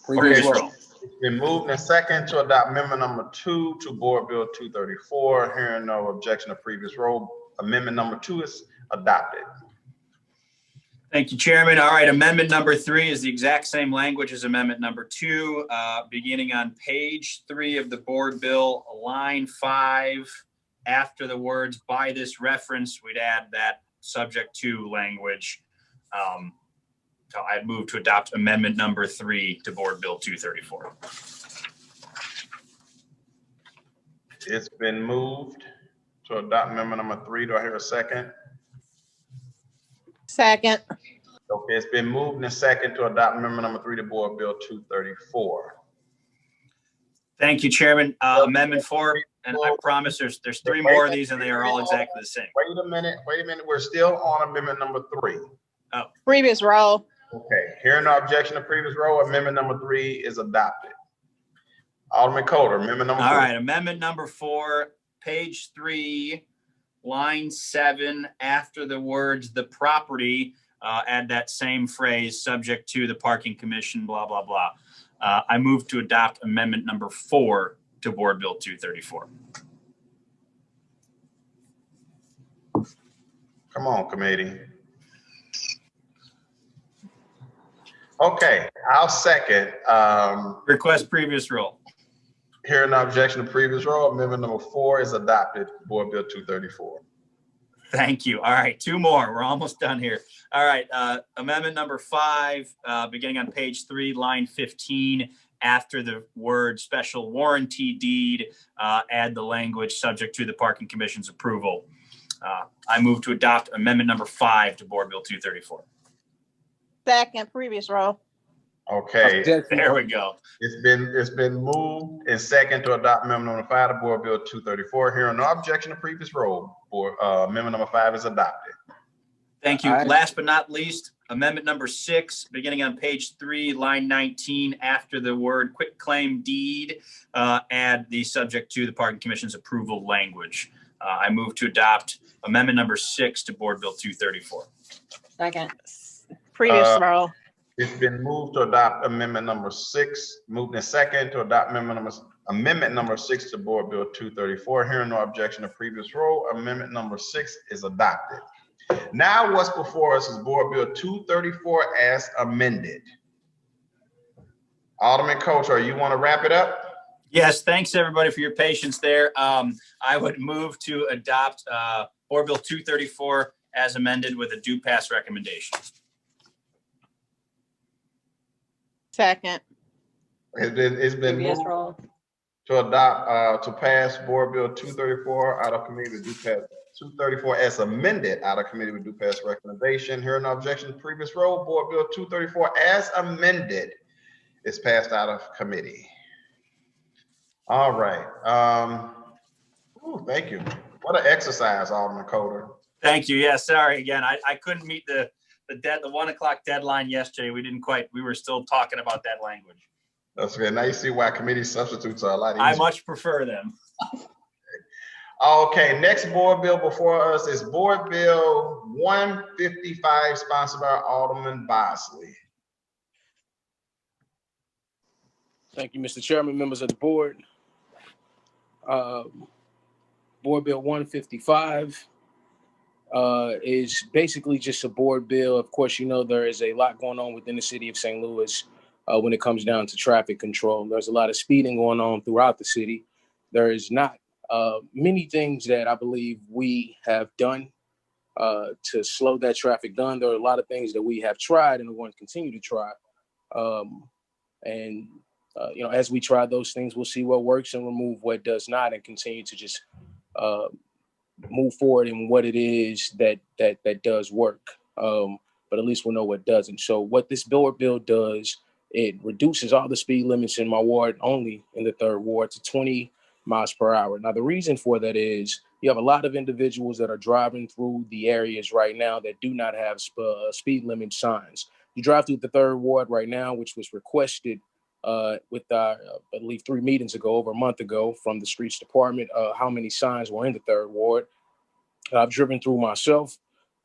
Previous Previous roll. It's been moved and second to adopt amendment number 2 to Board Bill 234. Hearing no objection to previous roll, amendment number 2 is adopted. Thank you, Chairman. All right, amendment number 3 is the exact same language as amendment number 2, beginning on page 3 of the board bill, line 5. After the words "by this reference," we'd add that "subject to" language. So I'd move to adopt amendment number 3 to Board Bill 234. It's been moved to adopt amendment number 3. Do I hear a second? Second. Okay, it's been moved and second to adopt amendment number 3 to Board Bill 234. Thank you, Chairman. Amendment 4, and I promise there's 3 more of these, and they are all exactly the same. Wait a minute. We're still on amendment number 3. Oh, Previous roll. Okay, hearing no objection to previous roll, amendment number 3 is adopted. Alderman Coder, amendment number 4. all right. Amendment number 4, page 3, line 7. After the words "the property," add that same phrase "subject to the parking commission," blah blah blah. I move to adopt amendment number 4 to Board Bill 234. Come on, committee. Okay, I'll second. Request previous roll. Hearing no objection to previous roll, amendment number 4 is adopted, Board Bill 234. Thank you. All right, 2 more. We're almost done here. All right, amendment number 5, beginning on page 3, line 15. After the word "special warranty deed," add the language "subject to the parking commission's approval." I move to adopt amendment number 5 to Board Bill 234. Second. Previous roll. Okay, There we go. it's been moved and second to adopt amendment number 5 to Board Bill 234. Hearing no objection to previous roll, amendment number 5 is adopted. Thank you. All right. Last but not least, amendment number 6, beginning on page 3, line 19. After the word "quitclaim deed," add the "subject to the parking commission's approval" language. I move to adopt amendment number 6 to Board Bill 234. Second. Previous roll. It's been moved to adopt amendment number 6, moved and second to adopt amendment number 6 to Board Bill 234. Hearing no objection to previous roll, amendment number 6 is adopted. Now what's before us is Board Bill 234 as amended. Alderman Coulter, you want to wrap it up? Yes, thanks everybody for your patience there. I would move to adopt Board Bill 234 as amended with a due pass recommendation. Second. It's been Previous moved roll. to adopt, to pass Board Bill 234 out of committee with due pass, 234 as amended out of committee with due pass recommendation. Hearing no objection to previous roll, Board Bill 234 as amended is passed out of committee. All right. Thank you. What an exercise, Alderman Coder. Thank you. Yeah, sorry again. I couldn't meet the 1 o'clock deadline yesterday. We were still talking about that language. That's good. Now you see why committee substitutes are a lot easier. I much prefer them. Okay, next board bill before us is Board Bill 155, sponsored by Alderman Bosley. Thank you, Mr. Chairman, members of the board. Board Bill 155 is basically just a board bill. Of course, you know there is a lot going on within the city of St. Louis when it comes down to traffic control. There's a lot of speeding going on throughout the city. There is not many things that I believe we have done to slow that traffic down. There are a lot of things that we have tried and we're going to continue to try. As we try those things, we'll see what works and remove what does not, and continue to just move forward in what it is that does work. But at least we'll know what doesn't. So what this board bill does, it reduces all the speed limits in my ward, only in the 3rd ward, to 20 miles per hour. Now, the reason for that is you have a lot of individuals that are driving through the areas right now that do not have speed limit signs. You drive through the 3rd ward right now, which was requested with I believe 3 meetings ago, over a month ago, from the streets department, how many signs were in the 3rd ward. I've driven through myself.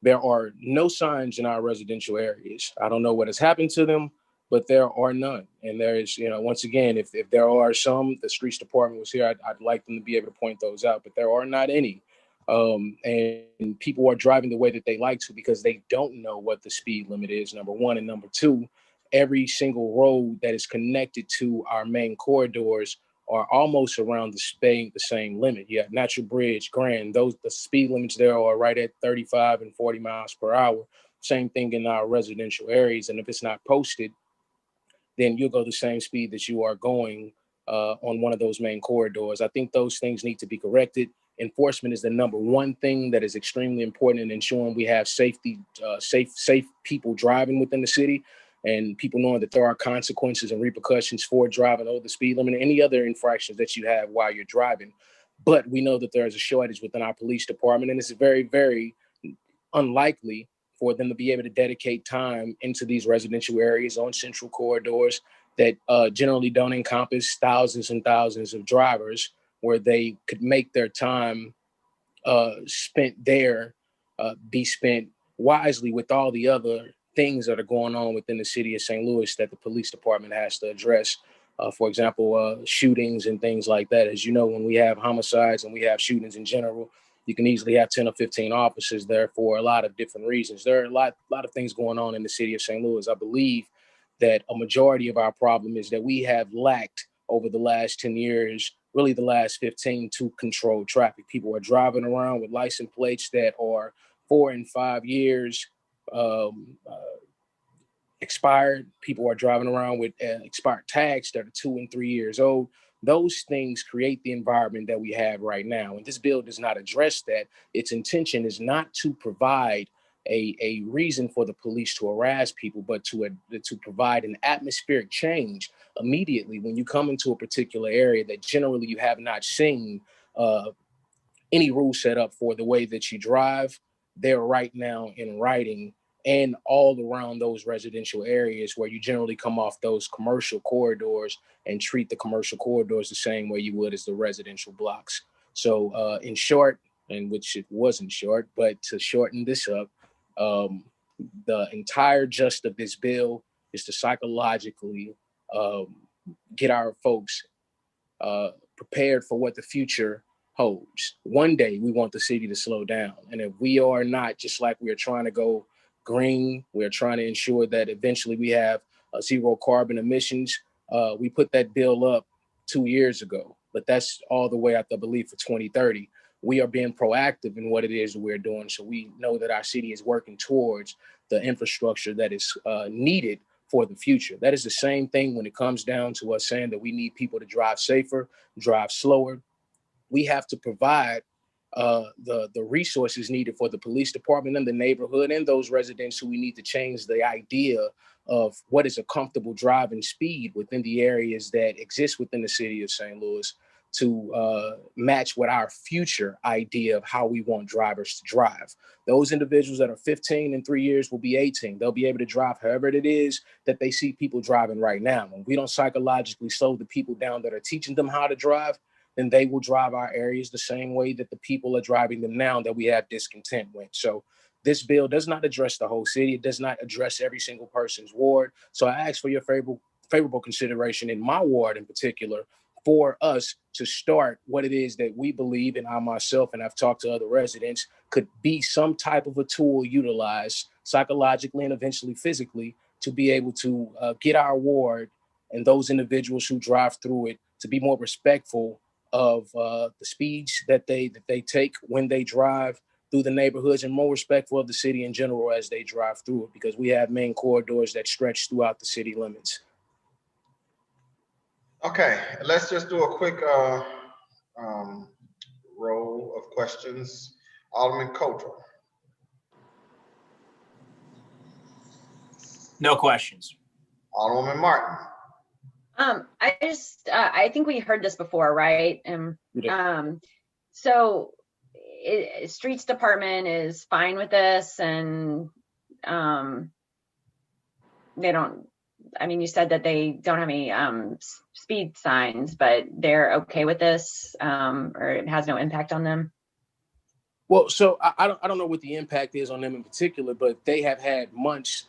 There are no signs in our residential areas. I don't know what has happened to them, but there are none. And there is, once again, if there are some, the streets department was here, I'd like them to be able to point those out, but there are not any. And people are driving the way that they like to because they don't know what the speed limit is, number one. And number two, every single road that is connected to our main corridors are almost around the same limit. Yeah, Natural Bridge, Grand, the speed limits there are right at 35 and 40 miles per hour. Same thing in our residential areas. And if it's not posted, then you'll go the same speed that you are going on one of those main corridors. I think those things need to be corrected. Enforcement is the number one thing that is extremely important in ensuring we have safety, safe people driving within the city, and people knowing that there are consequences and repercussions for driving over the speed limit and any other infractions that you have while you're driving. But we know that there is a shortage within our police department, and it's very, very unlikely for them to be able to dedicate time into these residential areas on central corridors that generally don't encompass thousands and thousands of drivers, where they could make their time spent there be spent wisely with all the other things that are going on within the city of St. Louis that the police department has to address. For example, shootings and things like that. As you know, when we have homicides and we have shootings in general, you can easily have 10 or 15 officers there for a lot of different reasons. There are a lot of things going on in the city of St. Louis. I believe that a majority of our problem is that we have lacked over the last 10 years, really the last 15, to control traffic. People are driving around with license plates that are 4 and 5 years expired. People are driving around with expired tags that are 2 and 3 years old. Those things create the environment that we have right now. And this bill does not address that. Its intention is not to provide a reason for the police to harass people, but to provide an atmospheric change immediately when you come into a particular area that generally you have not seen any rules set up for the way that you drive. They're right now in writing and all around those residential areas where you generally come off those commercial corridors and treat the commercial corridors the same way you would as the residential blocks. So in short, and which it wasn't short, but to shorten this up, the entire gist of this bill is to psychologically get our folks prepared for what the future holds. One day we want the city to slow down. And if we are not, just like we are trying to go green, we're trying to ensure that eventually we have zero carbon emissions. We put that bill up 2 years ago, but that's all the way out, I believe, for 2030. We are being proactive in what it is that we're doing. So we know that our city is working towards the infrastructure that is needed for the future. That is the same thing when it comes down to us saying that we need people to drive safer, drive slower. We have to provide the resources needed for the police department and the neighborhood and those residents who we need to change the idea of what is a comfortable driving speed within the areas that exist within the city of St. Louis to match what our future idea of how we want drivers to drive. Those individuals that are 15 in 3 years will be 18. They'll be able to drive however it is that they see people driving right now. When we don't psychologically slow the people down that are teaching them how to drive, then they will drive our areas the same way that the people are driving them now that we have discontent with. So this bill does not address the whole city. It does not address every single person's ward. So I ask for your favorable consideration in my ward in particular for us to start what it is that we believe, and I myself, and I've talked to other residents, could be some type of a tool utilized psychologically and eventually physically to be able to get our ward and those individuals who drive through it to be more respectful of the speeds that they take when they drive through the neighborhoods, and more respectful of the city in general as they drive through it, because we have main corridors that stretch throughout the city limits. Okay, let's just do a quick roll of questions. Alderman Coulter. No questions. Alderwoman Martin. I think we heard this before, right? So streets department is fine with this, and they don't I mean, you said that they don't have any speed signs, but they're okay with this, or it has no impact on them? Well, so I don't know what the impact is on them in particular, but they have had months,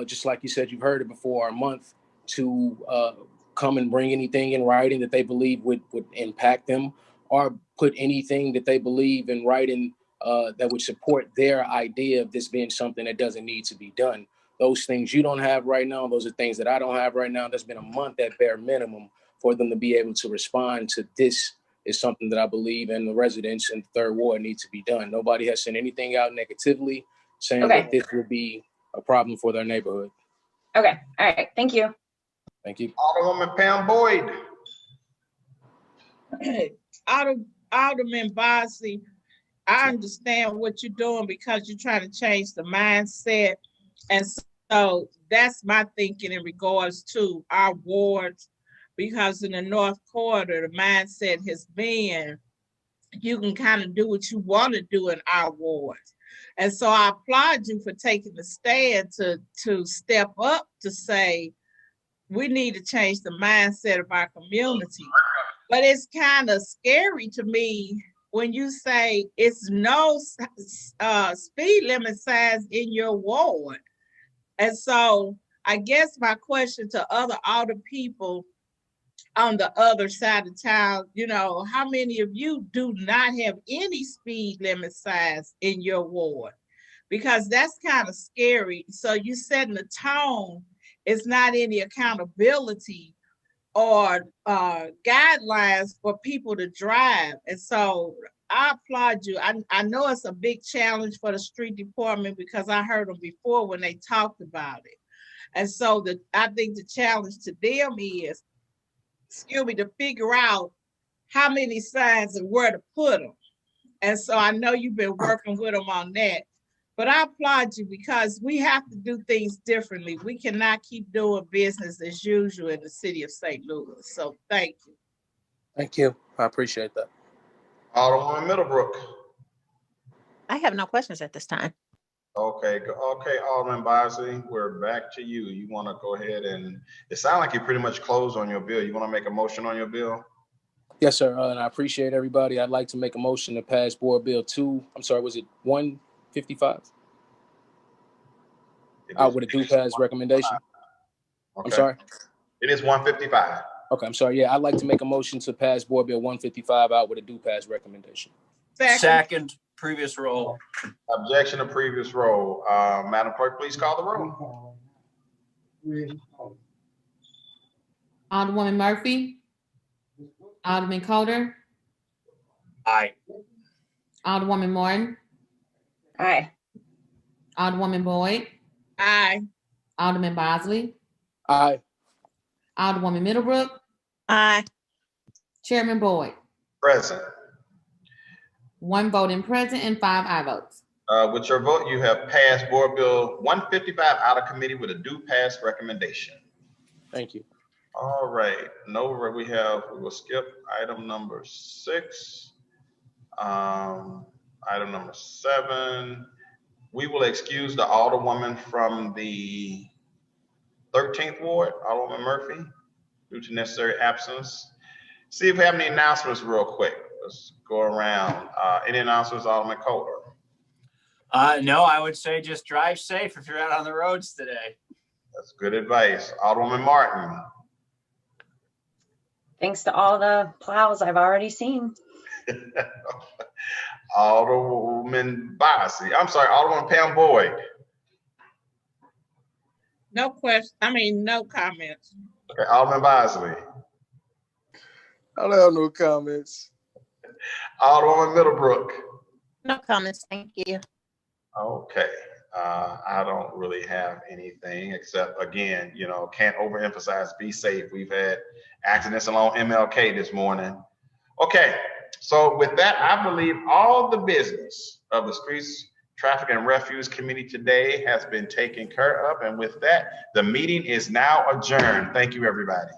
just like you said, you've heard it before, a month to come and bring anything in writing that they believe would impact them, or put anything that they believe in writing that would support their idea of this being something that doesn't need to be done. Those things you don't have right now, those are things that I don't have right now. There's been a month at bare minimum for them to be able to respond to this is something that I believe in the residents in the Third Ward need to be done. Nobody has sent anything out negatively saying that this would be a problem for their neighborhood. Okay, all right, thank you. Thank you. Alderwoman Pam Boyd. Alderman Bosley, I understand what you're doing because you're trying to change the mindset. And so that's my thinking in regards to our wards, because in the North Quarter, the mindset has been, you can kind of do what you want to do in our wards. And so I applaud you for taking the stand to step up to say, we need to change the mindset of our community. But it's kind of scary to me when you say it's no speed limit signs in your ward. And so I guess my question to other older people on the other side of town, you know, how many of you do not have any speed limit signs in your ward? Because that's kind of scary. So you setting the tone, it's not any accountability or guidelines for people to drive. And so I applaud you. I know it's a big challenge for the street department because I heard them before when they talked about it. And so I think the challenge to them is, to figure out how many signs and where to put them. And so I know you've been working with them on that. But I applaud you because we have to do things differently. We cannot keep doing business as usual in the city of St. Louis. So thank you. Thank you. I appreciate that. Alderwoman Middlebrook. I have no questions at this time. Okay, Alderman Bosley, we're back to you. You want to go ahead and, it sounds like you pretty much closed on your bill. You want to make a motion on your bill? Yes, sir. And I appreciate everybody. I'd like to make a motion to pass Board Bill 155? Out with a due pass recommendation. Okay. I'm sorry? It is 155. Okay, I'm sorry. Yeah, I'd like to make a motion to pass Board Bill 155 out with a due pass recommendation. Second, previous roll. Objection to previous roll. Madam Clerk, please call the roll. Alderwoman Murphy. Alderman Coder. Aye. Alderwoman Martin. Aye. Alderwoman Boyd. Aye. Alderman Bosley. Aye. Alderwoman Middlebrook. Aye. Chairman Boyd. Present. 1 voting present and 5 aye votes. With your vote, you have passed Board Bill 155 out of committee with a due pass recommendation. Thank you. All right. We will skip item number 6. Item number 7. We will excuse the Alderwoman from the 13th Ward, Alderwoman Murphy, due to necessary absence. See if we have any announcements real quick. Let's go around. Any announcements, Alderman Coder? No, I would say just drive safe if you're out on the roads today. That's good advice. Alderwoman Martin. Thanks to all the plows I've already seen. Alderwoman Bosley. I'm sorry, Alderwoman Pam Boyd. No comments. Okay, Alderman Bosley. I don't have no comments. Alderwoman Middlebrook. No comments, thank you. Okay. I don't really have anything except, again, can't overemphasize be safe. We've had accidents along MLK this morning. Okay. So with that, I believe all the business of the Streets, Traffic and Refuse Committee today has been taken care of. And with that, the meeting is now adjourned. Thank you, everybody.